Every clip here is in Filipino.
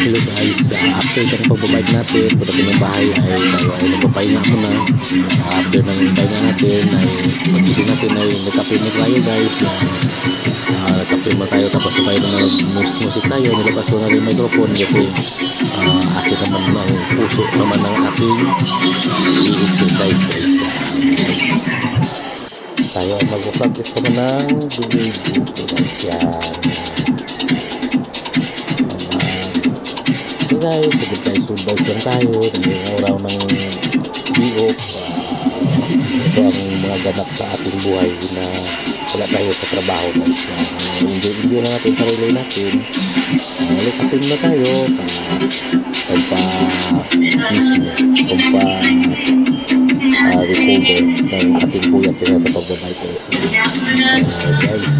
Hello guys, after ng pagbabike natin, pagdating ng bahay ay tayo ay nagpapahinga muna. After ng pahinga natin ay magising natin ay nagkape mo tayo guys. Nagkape mo tayo tapos sabay na musik tayo, nilabas ko na rin microphone kasi atin naman ang puso naman ng ating i-exercise guys. Tayo ay mag-practice naman ng bumibig guys yan. Guys, sige tayo survive lang tayo ng araw ng BO. Ito ang mga ganap sa ating buhay na wala tayo sa trabaho guys. Enjoy na natin sarili natin. Likapin na tayo recover ng ating buyat kaya sa pagbabay guys.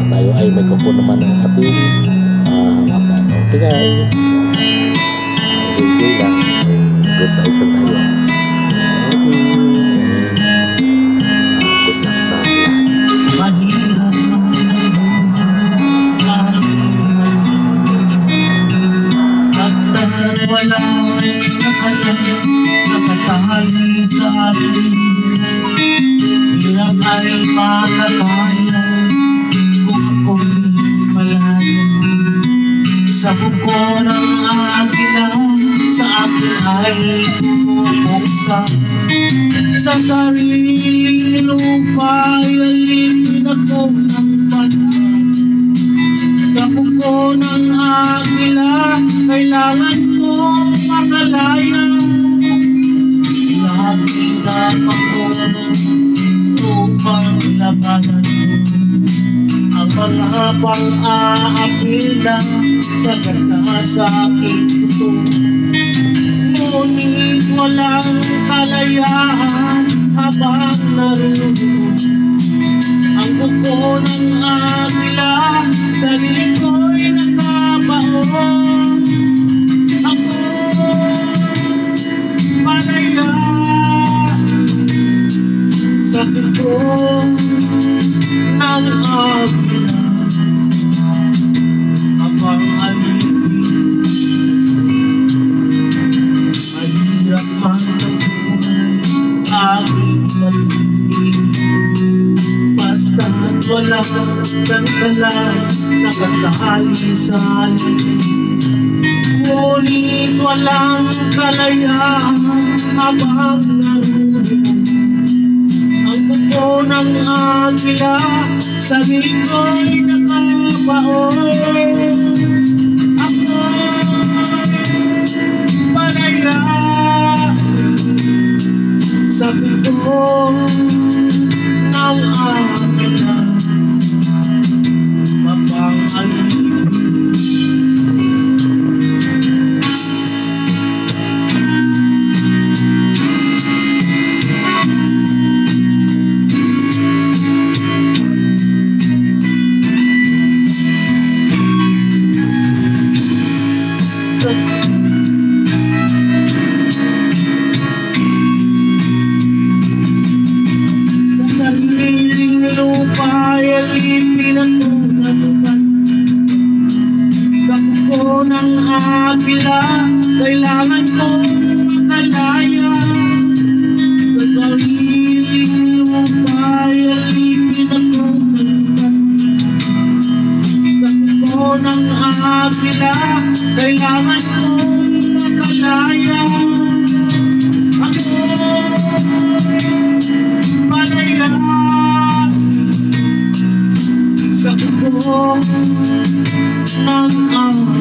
Tayo ay microphone naman ng ating okay guys, enjoy lang, good vibes lang tayo. Okay, good luck sa lahat. Basta wala nakatali sa akin, hirap ay matataya kung ako'y malayo. Sa buko ng agila, sa akin ay pumuksa. Sa sariling lupa, alipin ako ng bata. Sa buko ng agila, kailangan kong makalaya. Lagi na ako upang labanan ang mga pang-aapila sa ganda sa aking puso. Ngunit walang kalayaan habang naroon ang buko ng agila, sa liko'y nakabaon. Ako'y malaya sa buko ng agila. Abang alipin, mahirap man ang buhay, aking matutin. Basta't walang kantalan, nakatali sa alipin. Ngunit walang kalayaan habang naroon ang buko ng agila, sa liko'y nakabaon. Sa buko ng agila, mapang-alipin. Sa buko ng agila, kailangan kong makalaya. Sa sariling lupa, alipin ako ng sa buko ng agila, kailangan kong makalaya. Ako'y malaya sa buko ng agila.